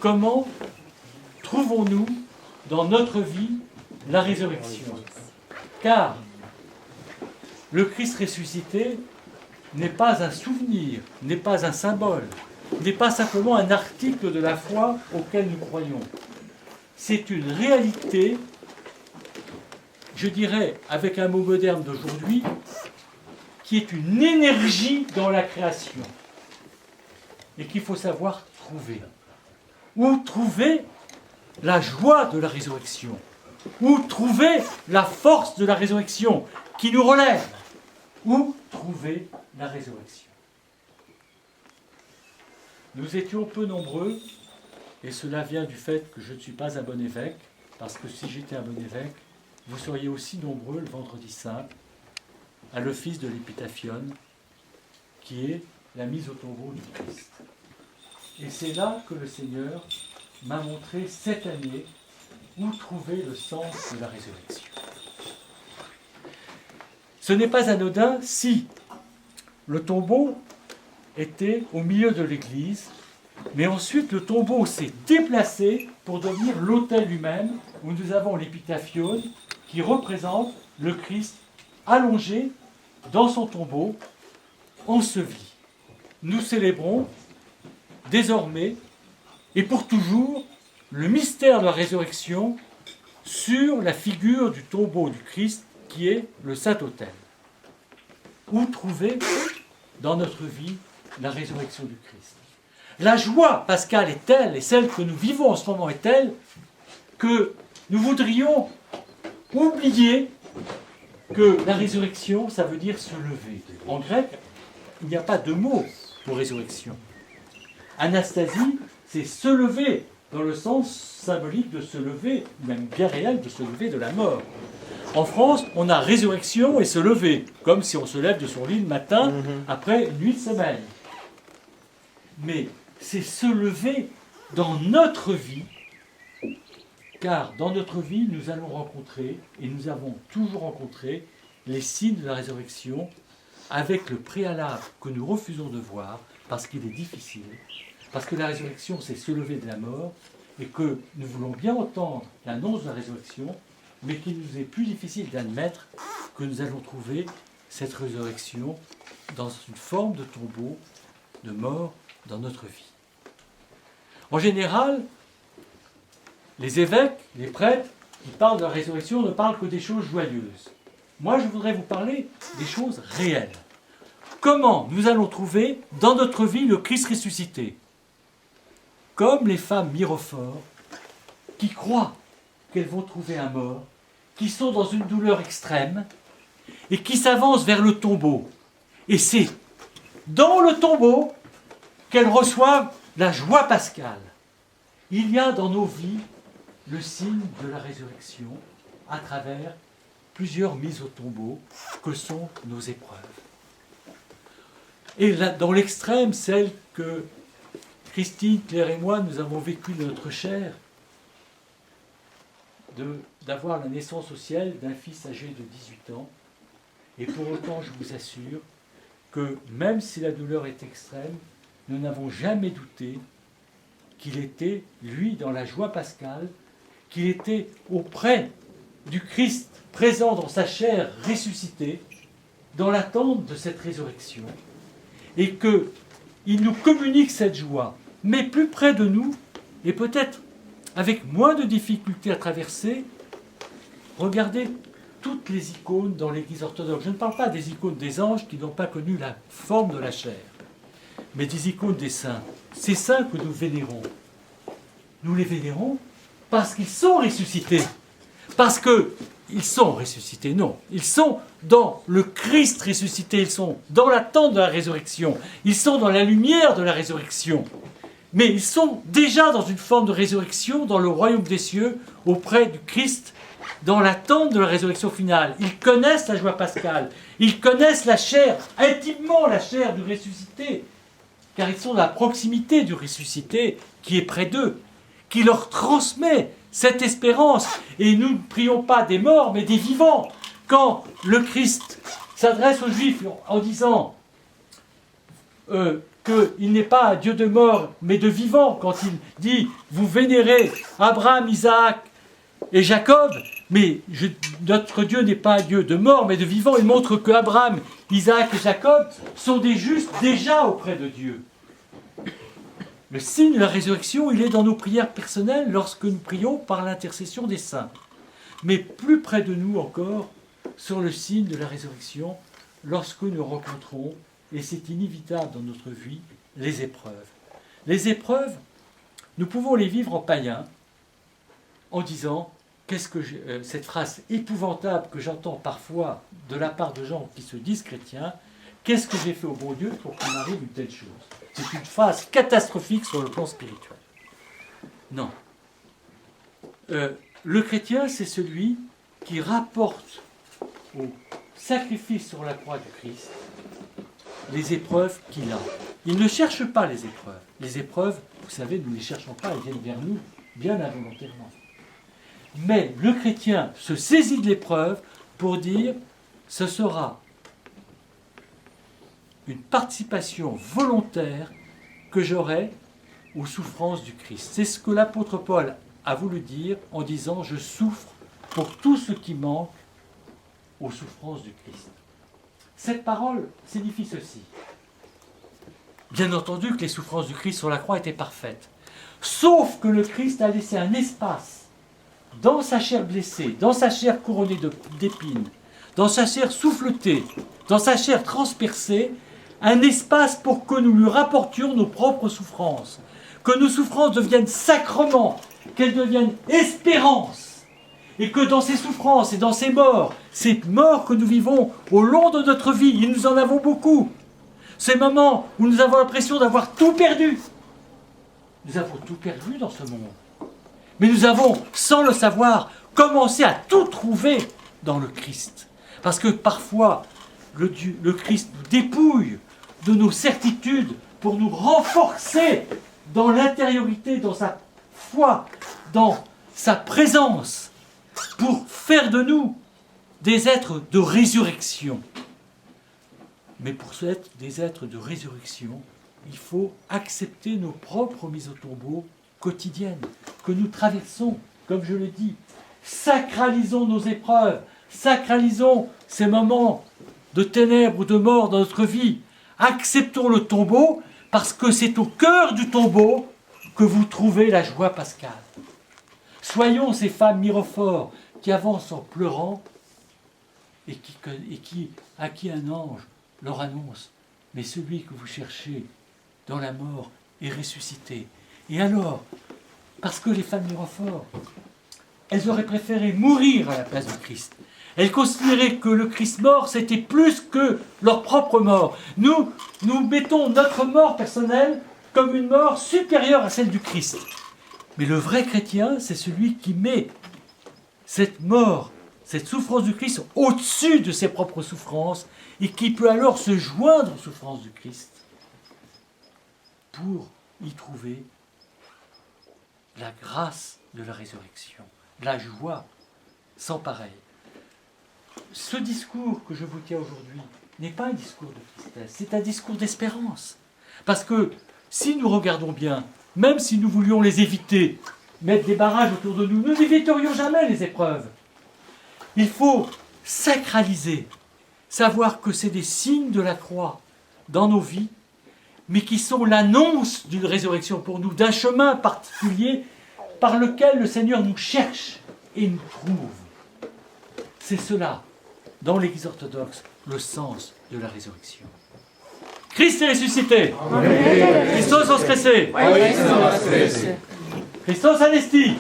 comment trouvons-nous dans notre vie la résurrection? Car le Christ ressuscité n'est pas un souvenir, n'est pas un symbole, n'est pas simplement un article de la foi auquel nous croyons. C'est une réalité, je dirais avec un mot moderne d'aujourd'hui, qui est une énergie dans la création et qu'il faut savoir trouver. Où trouver la joie de la résurrection? Où trouver la force de la résurrection qui nous relève? Où trouver la résurrection? Nous étions peu nombreux, et cela vient du fait que je ne suis pas un bon évêque, parce que si j'étais un bon évêque, vous seriez aussi nombreux le vendredi saint à l'office de l'épitaphion, qui est la mise au tombeau du Christ. Et c'est là que le Seigneur m'a montré cette année où trouver le sens de la résurrection. Ce n'est pas anodin si le tombeau était au milieu de l'église, mais ensuite le tombeau s'est déplacé pour devenir l'autel lui-même, où nous avons l'épitaphion qui représente le Christ allongé dans son tombeau, enseveli. Nous célébrons désormais et pour toujours le mystère de la résurrection sur la figure du tombeau du Christ qui est le Saint-Autel. Où trouver dans notre vie la résurrection du Christ? La joie pascale est telle, et celle que nous vivons en ce moment est telle, que nous voudrions oublier que la résurrection, ça veut dire se lever. En grec, il n'y a pas de mot pour résurrection. Anastasie, c'est se lever, dans le sens symbolique de se lever, même bien réel, de se lever de la mort. En France, on a résurrection et se lever, comme si on se lève de son lit le matin après une nuit de sommeil. Mais c'est se lever dans notre vie, car dans notre vie, nous allons rencontrer, et nous avons toujours rencontré, les signes de la résurrection, avec le préalable que nous refusons de voir, parce qu'il est difficile, parce que la résurrection, c'est se lever de la mort, et que nous voulons bien entendre l'annonce de la résurrection, mais qu'il nous est plus difficile d'admettre que nous allons trouver cette résurrection dans une forme de tombeau, de mort dans notre vie. En général, les évêques, les prêtres, qui parlent de la résurrection ne parlent que des choses joyeuses. Moi, je voudrais vous parler des choses réelles. Comment nous allons trouver dans notre vie le Christ ressuscité? Comme les femmes mirophores qui croient qu'elles vont trouver un mort, qui sont dans une douleur extrême et qui s'avancent vers le tombeau. Et c'est dans le tombeau qu'elles reçoivent la joie pascale. Il y a dans nos vies le signe de la résurrection à travers plusieurs mises au tombeau que sont nos épreuves. Et là, dans l'extrême, celle que Christine, Claire et moi, nous avons vécue de notre chair, d'avoir la naissance au ciel d'un fils âgé de 18 ans. Et pour autant, je vous assure que même si la douleur est extrême, nous n'avons jamais douté qu'il était, lui, dans la joie pascale, qu'il était auprès du Christ, présent dans sa chair ressuscitée, dans l'attente de cette résurrection, et qu'il nous communique cette joie, mais plus près de nous, et peut-être avec moins de difficultés à traverser. Regardez toutes les icônes dans l'Église orthodoxe. Je ne parle pas des icônes des anges qui n'ont pas connu la forme de la chair, mais des icônes des saints. Ces saints que nous vénérons, nous les vénérons parce qu'ils sont ressuscités. Parce qu'ils sont ressuscités, non. Ils sont dans le Christ ressuscité, ils sont dans l'attente de la résurrection, ils sont dans la lumière de la résurrection. Mais ils sont déjà dans une forme de résurrection dans le royaume des cieux, auprès du Christ, dans l'attente de la résurrection finale. Ils connaissent la joie pascale, ils connaissent la chair, intimement la chair du ressuscité, car ils sont dans la proximité du ressuscité qui est près d'eux, qui leur transmet cette espérance. Et nous ne prions pas des morts, mais des vivants. Quand le Christ s'adresse aux Juifs en disant qu'il n'est pas un Dieu de mort, mais de vivant, quand il dit « Vous vénérez Abraham, Isaac et Jacob », mais notre Dieu n'est pas un Dieu de mort, mais de vivant. Il montre que Abraham, Isaac et Jacob sont des justes déjà auprès de Dieu. Le signe de la résurrection, il est dans nos prières personnelles lorsque nous prions par l'intercession des saints. Mais plus près de nous encore, sur le signe de la résurrection, lorsque nous rencontrons, et c'est inévitable dans notre vie, les épreuves. Les épreuves, nous pouvons les vivre en païen, en disant, cette phrase épouvantable que j'entends parfois de la part de gens qui se disent chrétiens, qu'est-ce que j'ai fait au bon Dieu pour qu'il m'arrive une telle chose? C'est une phrase catastrophique sur le plan spirituel. Non. Le chrétien, c'est celui qui rapporte au sacrifice sur la croix du Christ les épreuves qu'il a. Il ne cherche pas les épreuves. Les épreuves, vous savez, nous ne les cherchons pas, elles viennent vers nous bien involontairement. Mais le chrétien se saisit de l'épreuve pour dire ce sera une participation volontaire que j'aurai aux souffrances du Christ. C'est ce que l'apôtre Paul a voulu dire en disant « Je souffre pour tout ce qui manque aux souffrances du Christ ». Cette parole signifie ceci. Bien entendu que les souffrances du Christ sur la croix étaient parfaites. Sauf que le Christ a laissé un espace dans sa chair blessée, dans sa chair couronnée d'épines, dans sa chair souffletée, dans sa chair transpercée, un espace pour que nous lui rapportions nos propres souffrances, que nos souffrances deviennent sacrement, qu'elles deviennent espérance, et que dans ces souffrances et dans ces morts que nous vivons au long de notre vie, et nous en avons beaucoup, ces moments où nous avons l'impression d'avoir tout perdu. Nous avons tout perdu dans ce monde. Mais nous avons, sans le savoir, commencé à tout trouver dans le Christ. Parce que parfois, le Christ nous dépouille de nos certitudes pour nous renforcer dans l'intériorité, dans sa foi, dans sa présence, pour faire de nous des êtres de résurrection. Mais pour être des êtres de résurrection, il faut accepter nos propres mises au tombeau quotidiennes que nous traversons, comme je le dis. Sacralisons nos épreuves, sacralisons ces moments de ténèbres ou de mort dans notre vie. Acceptons le tombeau parce que c'est au cœur du tombeau que vous trouvez la joie pascale. Soyons ces femmes mirophores qui avancent en pleurant et à qui un ange leur annonce « Mais celui que vous cherchez dans la mort est ressuscité. » Et alors, parce que les femmes mirophores, elles auraient préféré mourir à la place du Christ. Elles considéraient que le Christ mort, c'était plus que leur propre mort. Nous mettons notre mort personnelle comme une mort supérieure à celle du Christ. Mais le vrai chrétien, c'est celui qui met cette mort, cette souffrance du Christ au-dessus de ses propres souffrances et qui peut alors se joindre aux souffrances du Christ pour y trouver la grâce de la résurrection, la joie sans pareil. Ce discours que je vous tiens aujourd'hui n'est pas un discours de tristesse, c'est un discours d'espérance. Parce que si nous regardons bien, même si nous voulions les éviter, mettre des barrages autour de nous, nous n'éviterions jamais les épreuves. Il faut sacraliser, savoir que c'est des signes de la croix dans nos vies, mais qui sont l'annonce d'une résurrection pour nous, d'un chemin particulier par lequel le Seigneur nous cherche et nous trouve. C'est cela, dans l'Église orthodoxe, le sens de la résurrection. Christ est ressuscité. Amen. Christos voskreσε. Christos anesti.